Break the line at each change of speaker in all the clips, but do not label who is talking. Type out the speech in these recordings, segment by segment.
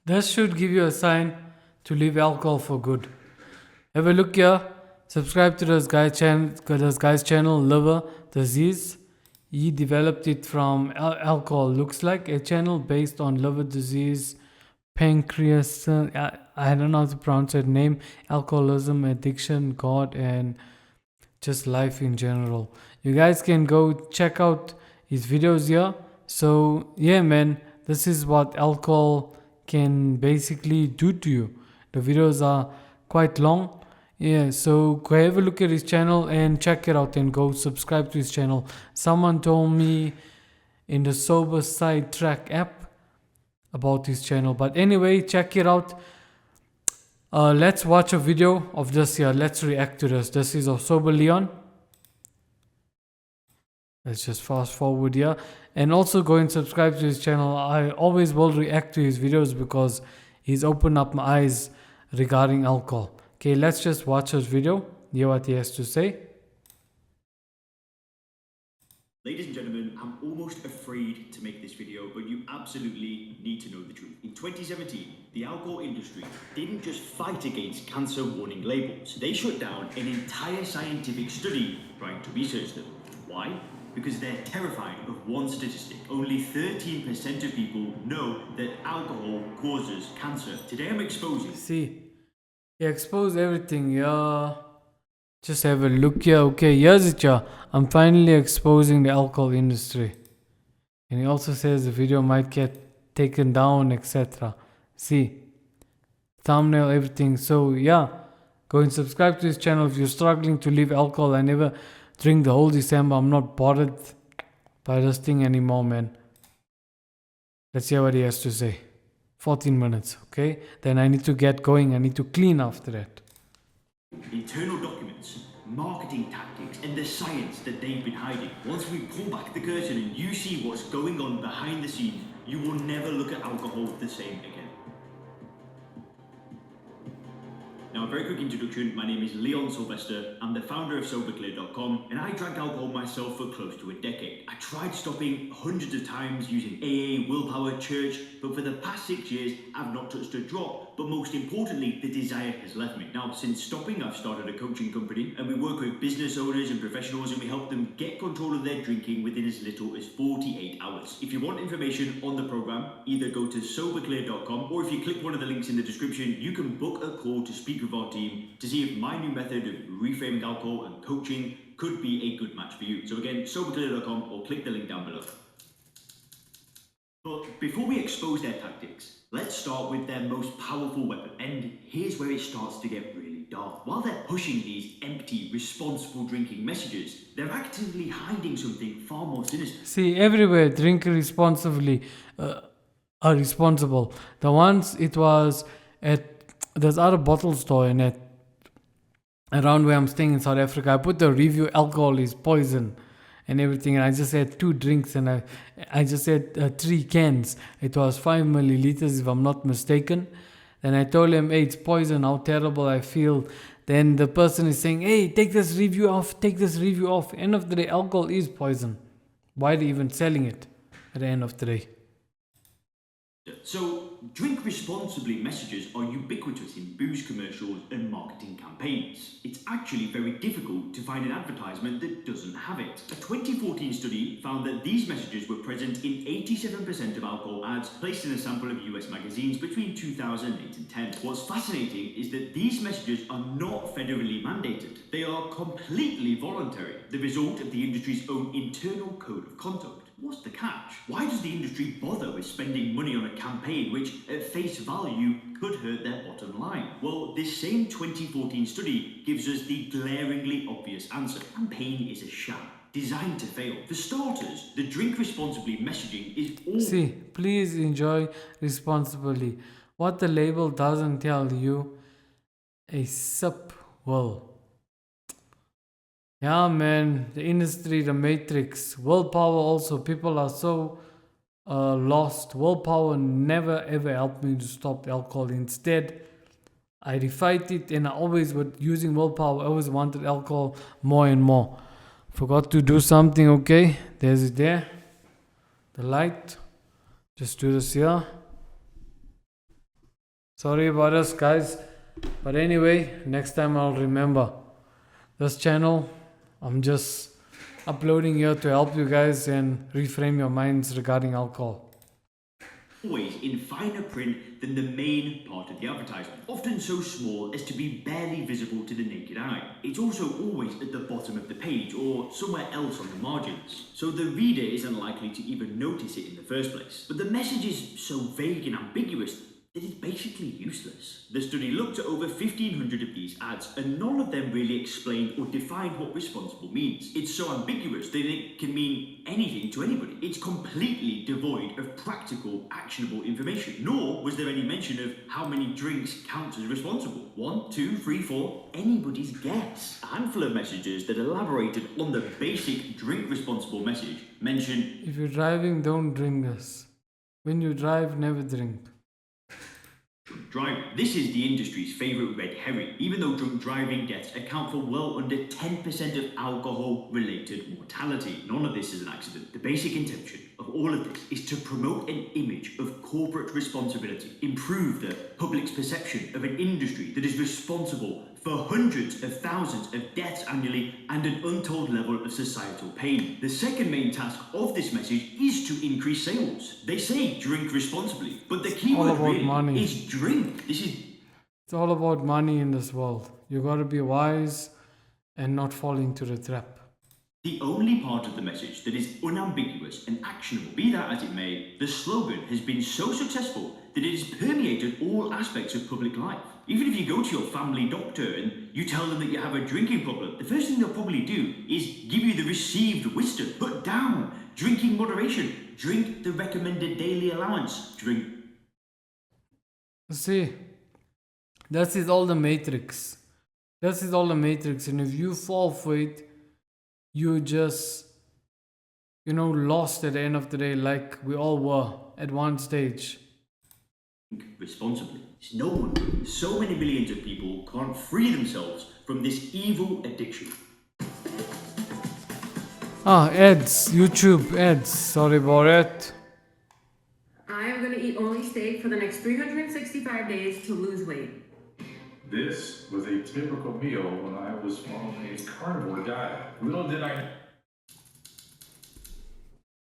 This should give you a sign to leave alcohol for good. Have a look here. Subscribe to this guy's channel, Liver Disease. He developed it from alcohol. Looks like a channel based on liver disease, pancreas. I don't know how to pronounce that name. Alcoholism, addiction, God, and just life in general. You guys can go check out his videos here. So yeah, man, this is what alcohol can basically do to you. The videos are quite long. Yeah, so go have a look at his channel and check it out and go subscribe to his channel. Someone told me in the Sober Side Track app about his channel. But anyway, check it out. Let's watch a video of this here. Let's react to this. This is of Sober Leon. Let's just fast forward here. And also go and subscribe to his channel. I always will react to his videos because he's opened up my eyes regarding alcohol. Okay, let's just watch his video. Hear what he has to say.
Ladies and gentlemen, I'm almost afraid to make this video, but you absolutely need to know the truth. In 2017, the alcohol industry didn't just fight against cancer warning labels, they shut down an entire scientific study trying to research them. Why? Because they're terrified of one statistic. Only 13% of people know that alcohol causes cancer. Today I'm exposing...
See, he exposed everything, yeah. Just have a look here. Okay, here's it, yeah. I'm finally exposing the alcohol industry. And he also says the video might get taken down, etc. See, thumbnail, everything. So yeah, go and subscribe to his channel if you're struggling to leave alcohol. I never drink the whole December. I'm not bothered by this thing anymore, man. Let's hear what he has to say. 14 minutes, okay? Then I need to get going. I need to clean after that.
Internal documents, marketing tactics, and the science that they've been hiding. Once we pull back the curtain and you see what's going on behind the scenes, you will never look at alcohol the same again. Now, a very quick introduction. My name is Leon Sylvester. I'm the founder of SoberClear.com, and I drank alcohol myself for close to a decade. I tried stopping hundreds of times using AA, willpower, church, but for the past 6 years, I've not touched a drop. But most importantly, the desire has left me. Now, since stopping, I've started a coaching company, and we work with business owners and professionals, and we help them get control of their drinking within as little as 48 hours. If you want information on the program, either go to SoberClear.com, or if you click one of the links in the description, you can book a call to speak with our team to see if my new method of reframing alcohol and coaching could be a good match for you. So again, SoberClear.com, or click the link down below. But before we expose their tactics, let's start with their most powerful weapon. And here's where it starts to get really dark. While they're pushing these empty, responsible drinking messages, they're actively hiding something far more sinister.
See, everywhere, drink responsibly, are responsible. The ones it was at there's other bottle store in it around where I'm staying in South Africa. I put the review, alcohol is poison and everything, and I just had 2 drinks and I just had 3 cans. It was 5 milliliters if I'm not mistaken. Then I told him, hey, it's poison, how terrible I feel. Then the person is saying, hey, take this review off, take this review off. End of the day, alcohol is poison. Why are they even selling it at the end of the day?
So, drink responsibly messages are ubiquitous in booze commercials and marketing campaigns. It's actually very difficult to find an advertisement that doesn't have it. A 2014 study found that these messages were present in 87% of alcohol ads placed in a sample of US magazines between 2008 and 10. What's fascinating is that these messages are not federally mandated. They are completely voluntary, the result of the industry's own internal code of conduct. What's the catch? Why does the industry bother with spending money on a campaign which, at face value, could hurt their bottom line? Well, this same 2014 study gives us the glaringly obvious answer. Campaign is a sham, designed to fail. For starters, the drink responsibly messaging is all...
See, please enjoy responsibly. What the label doesn't tell you, a sip will. Yeah, man, the industry, the matrix, willpower also. People are so lost. Willpower never ever helped me to stop alcohol. Instead, I refight it, and I always, with using willpower, I always wanted alcohol more and more. Forgot to do something, okay? There's it there. The light. Just do this here. Sorry about us, guys. But anyway, next time I'll remember. This channel, I'm just uploading here to help you guys and reframe your minds regarding alcohol.
Always in finer print than the main part of the advertisement, often so small as to be barely visible to the naked eye. It's also always at the bottom of the page or somewhere else on the margins, so the reader is unlikely to even notice it in the first place. But the message is so vague and ambiguous that it's basically useless. The study looked at over 1,500 of these ads, and none of them really explained or defined what responsible means. It's so ambiguous that it can mean anything to anybody. It's completely devoid of practical, actionable information, nor was there any mention of how many drinks count as responsible. 1, 2, 3, 4, anybody's guess. A handful of messages that elaborated on the basic drink responsible message mention,
If you're driving, don't drink this. When you drive, never drink.
driving. This is the industry's favourite red herring, even though drunk driving deaths account for well under 10% of alcohol-related mortality. None of this is an accident. The basic intention of all of this is to promote an image of corporate responsibility, improve the public's perception of an industry that is responsible for hundreds of thousands of deaths annually and an untold level of societal pain. The second main task of this message is to increase sales. They say drink responsibly, but the key
all
word
about
really
money.
is drink.
It's all about money in this world. You gotta be wise and not fall into the trap.
The only part of the message that is unambiguous and actionable. Be that as it may, the slogan has been so successful that it has permeated all aspects of public life. Even if you go to your family doctor and you tell them that you have a drinking problem, the first thing they'll probably do is give you the received wisdom. Put down, drink in moderation, drink the recommended daily allowance, drink.
See, that is all the matrix. That is all the matrix. And if you fall for it, you just, lost at the end of the day, like we all were at one stage.
Responsibly. No one, so many millions of people can't free themselves from this evil addiction.
Ads, YouTube ads. Sorry about it.
I am going to eat only steak for the next 365 days to lose weight.
This was a typical meal when I was on a carnivore diet. Little did I.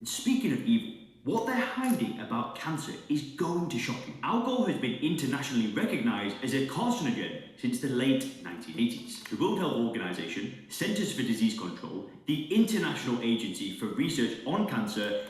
Speaking of evil, what they're hiding about cancer is going to shock you. Alcohol has been internationally recognized as a carcinogen since the late 1980s. The World Health Organization, Centers for Disease Control, the International Agency for Research on Cancer,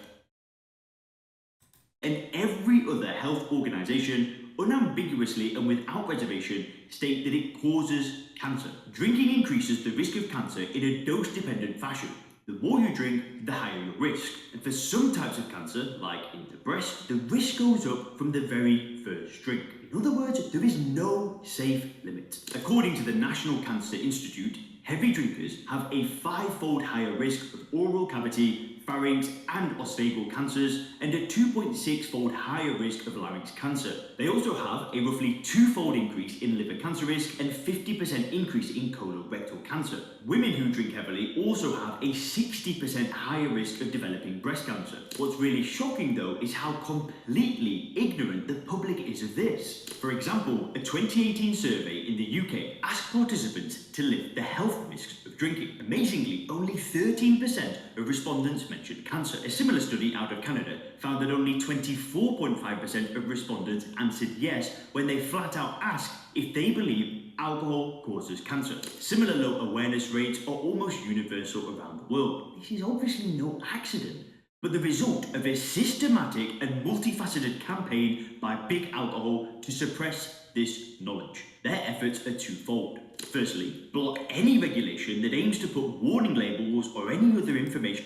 and every other health organization unambiguously and without reservation state that it causes cancer. Drinking increases the risk of cancer in a dose-dependent fashion. The more you drink, the higher your risk. And for some types of cancer, like in the breast, the risk goes up from the very first drink. In other words, there is no safe limit. According to the National Cancer Institute, heavy drinkers have a 5-fold higher risk of oral cavity, pharynx and esophageal cancers, and a 2.6-fold higher risk of larynx cancer. They also have a roughly 2-fold increase in liver cancer risk and 50% increase in colorectal cancer. Women who drink heavily also have a 60% higher risk of developing breast cancer. What's really shocking though is how completely ignorant the public is of this. For example, a 2018 survey in the UK asked participants to list the health risks of drinking. Amazingly, only 13% of respondents mentioned cancer. A similar study out of Canada found that only 24.5% of respondents answered yes when they flat out asked if they believe alcohol causes cancer. Similar low awareness rates are almost universal around the world. This is obviously no accident, but the result of a systematic and multifaceted campaign by Big Alcohol to suppress this knowledge. Their efforts are twofold. Firstly, block any regulation that aims to put warning labels or any other information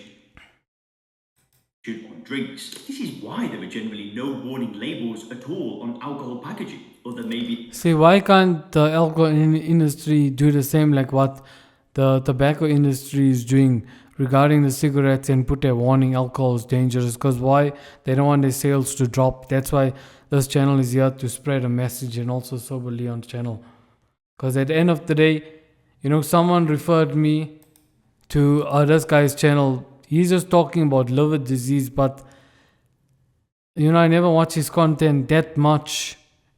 on drinks. This is why there are generally no warning labels at all on alcohol packaging, or there may be.
See, why can't the alcohol industry do the same like what the tobacco industry is doing regarding the cigarettes and put a warning alcohol is dangerous? Because why? They don't want their sales to drop. That's why this channel is here to spread a message, and also Sober Leon's channel. Because at the end of the day, someone referred me to this guy's channel. He's just talking about liver disease, but I never watch his content that much,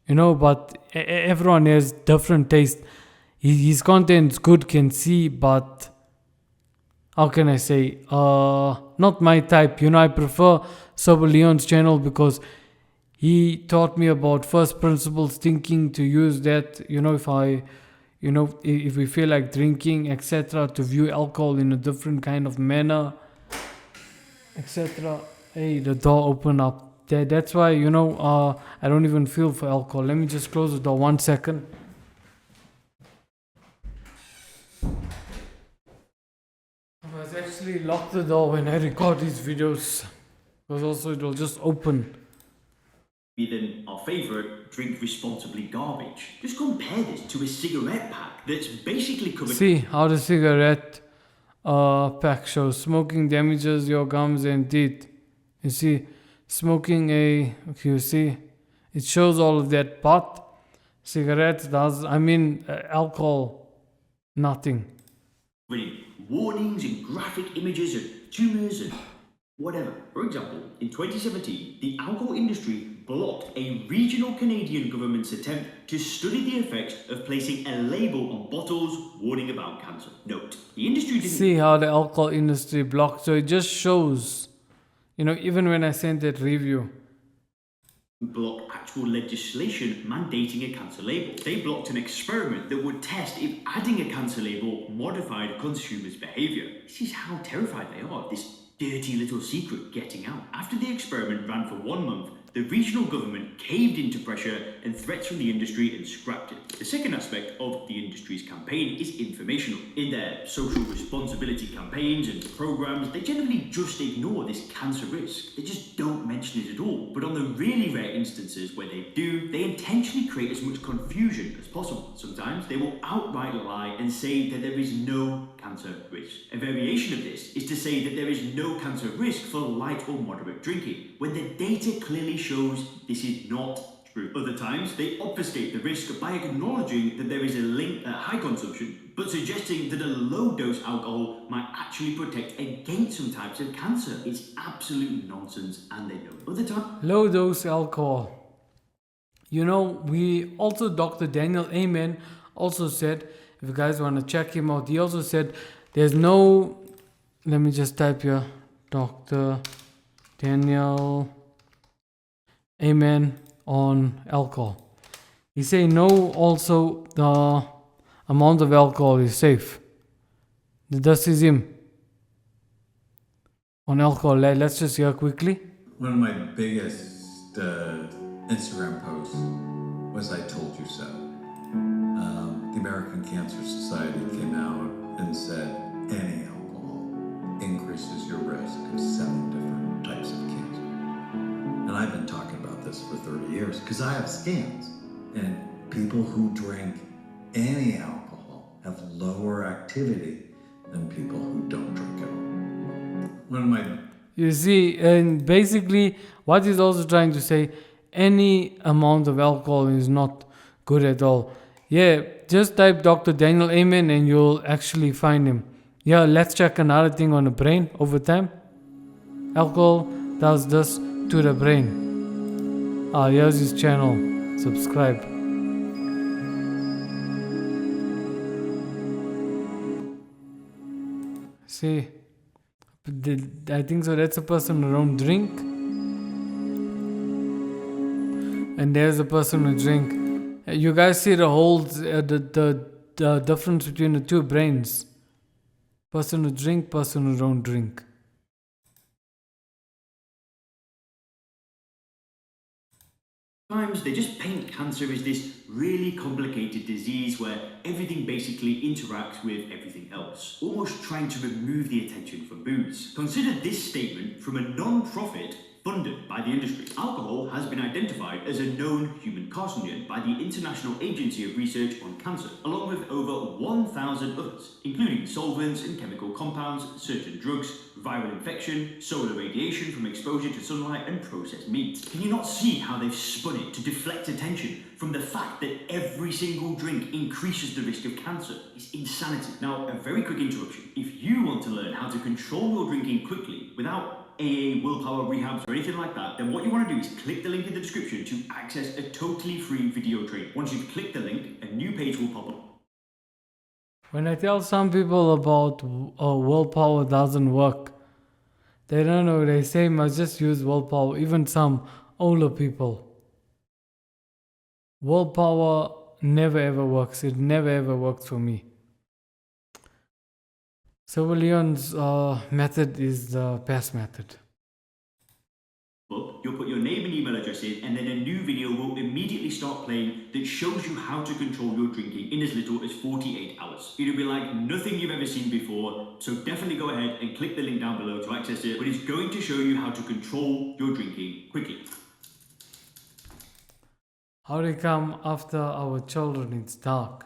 but everyone has different taste. His content's good, can see, but how can I say, not my type. I prefer Sober Leon's channel because he taught me about first principles thinking, to use that, if we feel like drinking, etc., to view alcohol in a different kind of manner, etc. Hey, the door opened up. That's why, I don't even feel for alcohol. Let me just close the door 1 second. I must actually lock the door when I record these videos, because also it will just open.
Than our favourite drink responsibly garbage. Just compare this to a cigarette pack that's basically covered.
See how the cigarette pack shows smoking damages your gums and teeth. You see, smoking you see, it shows all of that, but cigarettes does, alcohol, nothing.
Warnings and graphic images of tumours and whatever. For example, in 2017, the alcohol industry blocked a regional Canadian government's attempt to study the effects of placing a label on bottles warning about cancer. Note, the industry didn't
See how the alcohol industry blocked, so it just shows, even when I sent that review.
block actual legislation mandating a cancer label. They blocked an experiment that would test if adding a cancer label modified consumers' behaviour. This is how terrified they are of this dirty little secret getting out. After the experiment ran for 1 month, the regional government caved into pressure and threats from the industry and scrapped it. The second aspect of the industry's campaign is informational. In their social responsibility campaigns and programs, they generally just ignore this cancer risk. They just don't mention it at all. But on the really rare instances where they do, they intentionally create as much confusion as possible. Sometimes they will outright lie and say that there is no cancer risk. A variation of this is to say that there is no cancer risk for light or moderate drinking, when the data clearly shows this is not true. Other times, they obfuscate the risk by acknowledging that there is a link at high consumption, but suggesting that a low-dose alcohol might actually protect against some types of cancer. It's absolute nonsense, and they know. Other times,
Low-dose alcohol. We also, Dr. Daniel Amen also said, if you guys want to check him out, he also said there's no, let me just type here, Dr. Daniel Amen on alcohol. He say no, also the amount of alcohol is safe. This is him on alcohol. Let's just hear quickly.
One of my biggest Instagram posts was "I told you so." The American Cancer Society came out and said any alcohol increases your risk of 7 different types of cancer. And I've been talking about this for 30 years because I have scans, and people who drink any alcohol have lower activity than people who don't drink at all.
You see, and basically what he's also trying to say, any amount of alcohol is not good at all. Yeah, just type Dr. Daniel Amen and you'll actually find him. Yeah, let's check another thing on the brain over time. Alcohol does this to the brain. Here's his channel. Subscribe. See, I think so. That's a person who don't drink, and there's a person who drink. You guys see the holes, the difference between the two brains. Person who drink, person who don't drink.
Sometimes they just paint cancer as this really complicated disease where everything basically interacts with everything else, almost trying to remove the attention from booze. Consider this statement from a non-profit funded by the industry. Alcohol has been identified as a known human carcinogen by the International Agency of Research on Cancer, along with over 1,000 others, including solvents and chemical compounds, certain drugs, viral infection, solar radiation from exposure to sunlight, and processed meat. Can you not see how they've spun it to deflect attention from the fact that every single drink increases the risk of cancer? It's insanity. Now, a very quick interruption. If you want to learn how to control your drinking quickly without AA, willpower, rehabs, or anything like that, then what you want to do is click the link in the description to access a totally free video training. Once you've clicked the link, a new page will pop up.
When I tell some people about willpower doesn't work, they don't know. They say must just use willpower. Even some older people. Willpower never ever works. It never ever worked for me. Silver Leon's method is the best method.
You'll put your name and email address in, and then a new video will immediately start playing that shows you how to control your drinking in as little as 48 hours. It'll be like nothing you've ever seen before, so definitely go ahead and click the link down below to access it, but it's going to show you how to control your drinking quickly.
How they come after our children, it's dark.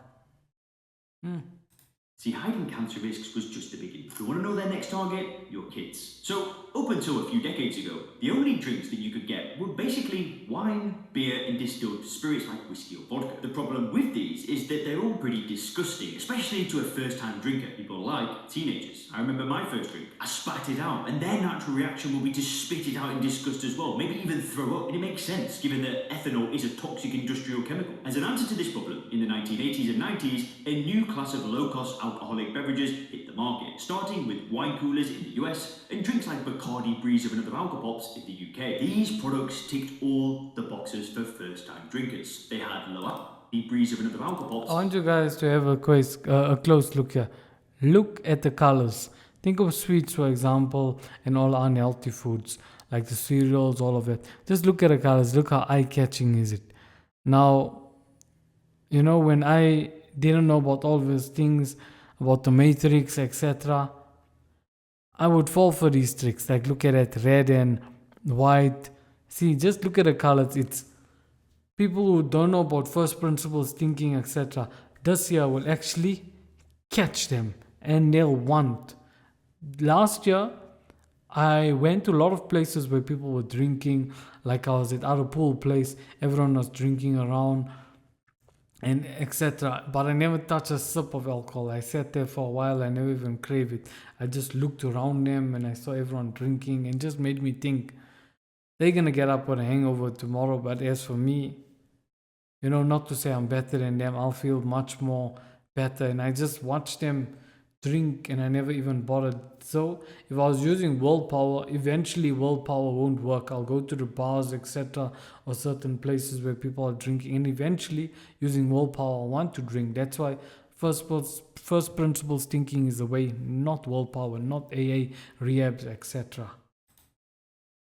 See, hiding cancer risks was just the beginning. You want to know their next target? Your kids. So, up until a few decades ago, the only drinks that you could get were basically wine, beer, and distilled spirits like whiskey or vodka. The problem with these is that they're all pretty disgusting, especially to a first-time drinker, people like teenagers. I remember my first drink. I spat it out, and their natural reaction will be to spit it out in disgust as well, maybe even throw up. And it makes sense, given that ethanol is a toxic industrial chemical. As an answer to this problem, in the 1980s and 90s, a new class of low-cost alcoholic beverages hit the market, starting with wine coolers in the US and drinks like Bacardi, Breezer and other Alcopops in the UK. These products ticked all the boxes for first-time drinkers. They had low alcohol, Breezer and other Alcopops.
I want you guys to have a close look here. Look at the colors. Think of sweets, for example, and all unhealthy foods like the cereals, all of it. Just look at the colors. Look how eye-catching is it. Now, you know, when I didn't know about all these things, about the matrix, etc., I would fall for these tricks. Like, look at it, red and white. See, just look at the colors. It's people who don't know about first principles thinking, etc. This year will actually catch them, and they'll want. Last year, I went to a lot of places where people were drinking. Like I was at our pool place, everyone was drinking around, and etc. But I never touched a sip of alcohol. I sat there for a while. I never even craved it. I just looked around them and I saw everyone drinking, and just made me think they're gonna get up with a hangover tomorrow. But as for me, you know, not to say I'm better than them, I'll feel much more better. And I just watched them drink and I never even bothered. So if I was using willpower, eventually willpower won't work. I'll go to the bars, etc., or certain places where people are drinking, and eventually using willpower I want to drink. That's why first principles thinking is the way, not willpower, not AA, rehabs, etc.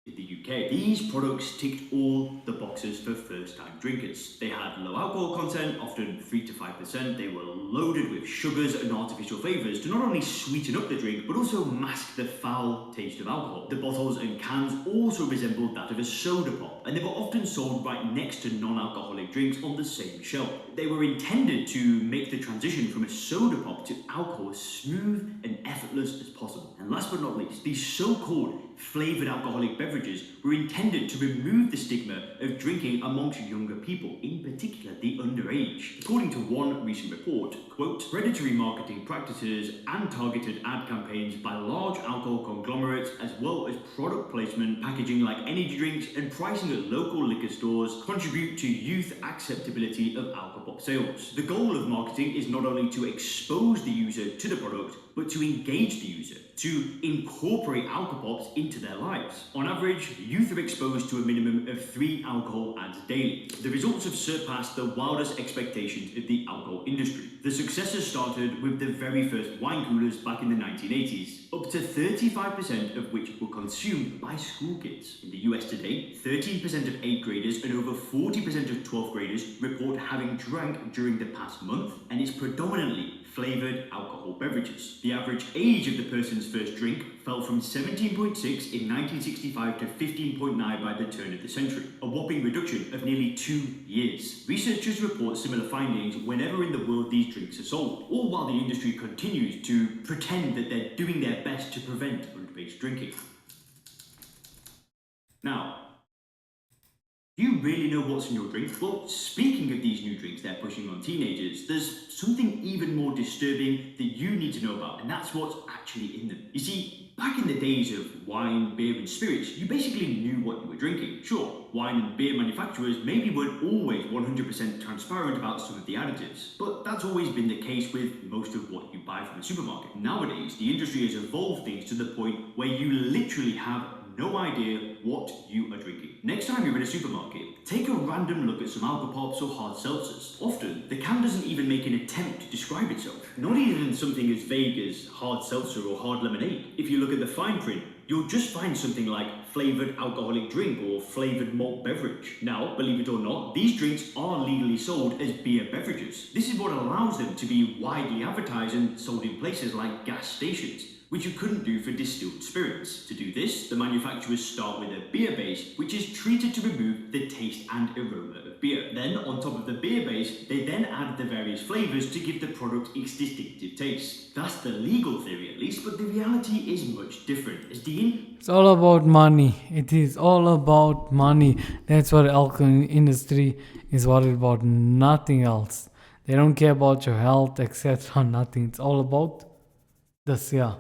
In the UK, these products ticked all the boxes for first-time drinkers. They had low alcohol content, often 3 to 5%. They were loaded with sugars and artificial flavours to not only sweeten up the drink, but also mask the foul taste of alcohol. The bottles and cans also resembled that of a soda pop, and they were often sold right next to non-alcoholic drinks on the same shelf. They were intended to make the transition from a soda pop to alcohol as smooth and effortless as possible. And last but not least, these so-called flavoured alcoholic beverages were intended to remove the stigma of drinking amongst younger people, in particular the underage. According to one recent report, quote, predatory marketing practices and targeted ad campaigns by large alcohol conglomerates, as well as product placement, packaging like energy drinks, and pricing at local liquor stores contribute to youth acceptability of alcohol sales. The goal of marketing is not only to expose the user to the product, but to engage the user, to incorporate alcopops into their lives. On average, youth are exposed to a minimum of 3 alcohol ads daily. The results have surpassed the wildest expectations of the alcohol industry. The successes started with the very first wine coolers back in the 1980s, up to 35% of which were consumed by school kids. In the US today, 13% of 8th graders and over 40% of 12th graders report having drank during the past month, and it's predominantly flavoured alcohol beverages. The average age of the person's first drink fell from 17.6 in 1965 to 15.9 by the turn of the century, a whopping reduction of nearly 2 years. Researchers report similar findings whenever in the world these drinks are sold, all while the industry continues to pretend that they're doing their best to prevent underage drinking. Now, do you really know what's in your drink? Well, speaking of these new drinks they're pushing on teenagers, there's something even more disturbing that you need to know about, and that's what's actually in them. You see, back in the days of wine, beer, and spirits, you basically knew what you were drinking. Sure, wine and beer manufacturers maybe weren't always 100% transparent about some of the additives, but that's always been the case with most of what you buy from a supermarket. Nowadays, the industry has evolved things to the point where you literally have no idea what you are drinking. Next time you're in a supermarket, take a random look at some Alcopops or hard seltzers. Often, the can doesn't even make an attempt to describe itself. Not even something as vague as hard seltzer or hard lemonade. If you look at the fine print, you'll just find something like flavoured alcoholic drink or flavoured malt beverage. Now, believe it or not, these drinks are legally sold as beer beverages. This is what allows them to be widely advertised and sold in places like gas stations, which you couldn't do for distilled spirits. To do this, the manufacturers start with a beer base, which is treated to remove the taste and aroma of beer. Then, on top of the beer base, they then add the various flavours to give the product its distinctive taste. That's the legal theory at least, but the reality is much different. As Dean
It's all about money. It is all about money. That's what alcohol industry is worried about. Nothing else. They don't care about your health, etc. Nothing. It's all about this, yeah.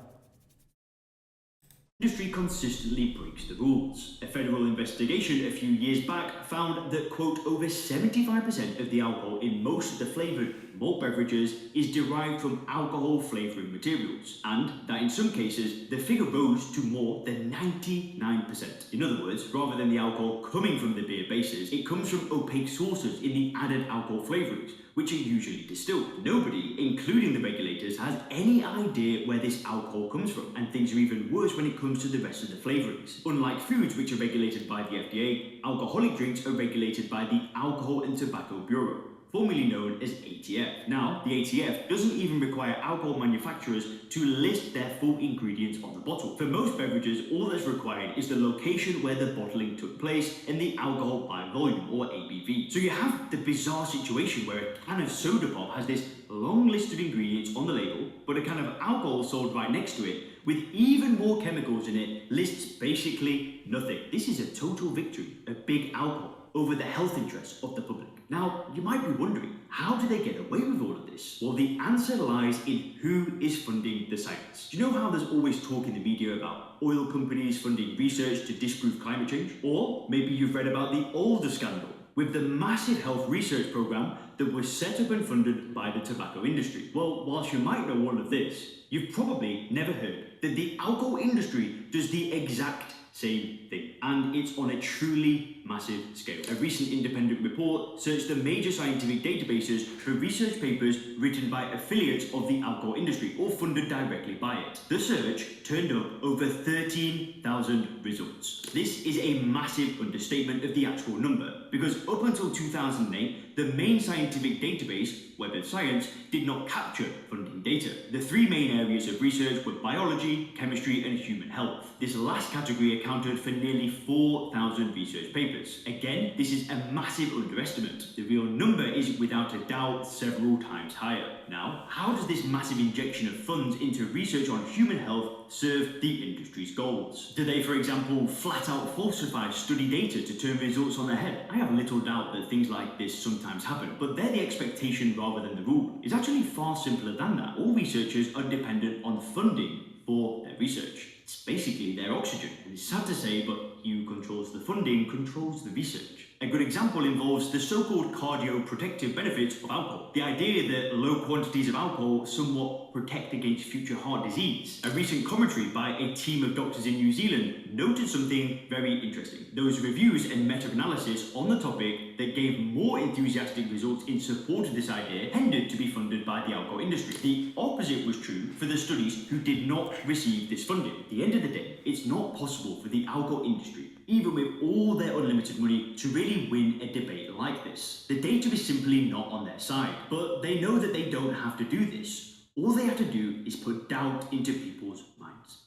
industry consistently breaks the rules. A federal investigation a few years back found that, quote, over 75% of the alcohol in most of the flavoured malt beverages is derived from alcohol flavouring materials, and that in some cases the figure rose to more than 99%. In other words, rather than the alcohol coming from the beer bases, it comes from opaque sources in the added alcohol flavourings, which are usually distilled. Nobody, including the regulators, has any idea where this alcohol comes from, and things are even worse when it comes to the rest of the flavourings. Unlike foods, which are regulated by the FDA, alcoholic drinks are regulated by the Alcohol and Tobacco Bureau, formerly known as ATF. Now, the ATF doesn't even require alcohol manufacturers to list their full ingredients on the bottle. For most beverages, all that's required is the location where the bottling took place and the alcohol by volume, or ABV. So you have the bizarre situation where a can of soda pop has this long list of ingredients on the label, but a can of alcohol sold right next to it with even more chemicals in it lists basically nothing. This is a total victory of big alcohol over the health interests of the public. Now, you might be wondering, how do they get away with all of this? Well, the answer lies in who is funding the science. Do you know how there's always talk in the media about oil companies funding research to disprove climate change? Or maybe you've read about the Alder scandal, with the massive health research program that was set up and funded by the tobacco industry. Well, whilst you might know all of this, you've probably never heard that the alcohol industry does the exact same thing, and it's on a truly massive scale. A recent independent report searched the major scientific databases for research papers written by affiliates of the alcohol industry or funded directly by it. The search turned up over 13,000 results. This is a massive understatement of the actual number, because up until 2008, the main scientific database, Web of Science, did not capture funding data. The three main areas of research were biology, chemistry, and human health. This last category accounted for nearly 4,000 research papers. Again, this is a massive underestimate. The real number is without a doubt several times higher. Now, how does this massive injection of funds into research on human health serve the industry's goals? Do they, for example, flat out falsify study data to turn results on their head? I have little doubt that things like this sometimes happen, but they're the expectation rather than the rule. It's actually far simpler than that. All researchers are dependent on funding for their research. It's basically their oxygen. And it's sad to say, but who controls the funding controls the research. A good example involves the so-called cardioprotective benefits of alcohol. The idea that low quantities of alcohol somewhat protect against future heart disease. A recent commentary by a team of doctors in New Zealand noted something very interesting. Those reviews and meta-analysis on the topic that gave more enthusiastic results in support of this idea tended to be funded by the alcohol industry. The opposite was true for the studies who did not receive this funding. At the end of the day, it's not possible for the alcohol industry, even with all their unlimited money, to really win a debate like this. The data is simply not on their side, but they know that they don't have to do this. All they have to do is put doubt into people's minds.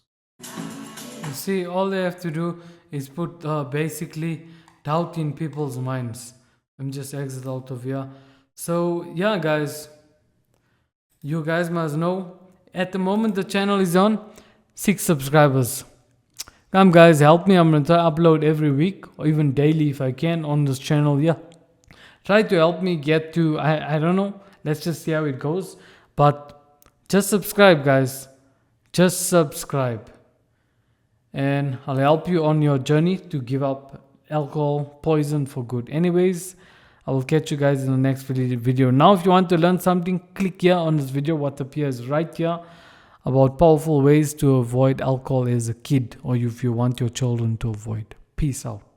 You see, all they have to do is put basically doubt in people's minds. I'm just exit out of here. So yeah, guys, you guys must know, at the moment the channel is on 6 subscribers. Come guys, help me. I'm gonna try to upload every week or even daily if I can on this channel. Yeah, Try to help me get to, I don't know. Let's just see how it goes. But just subscribe, guys. Just subscribe. And I'll help you on your journey to give up alcohol, poison for good. Anyways, I will catch you guys in the next video. Now, if you want to learn something, click here on this video. What appears right here about powerful ways to avoid alcohol as a kid, or if you want your children to avoid. Peace out.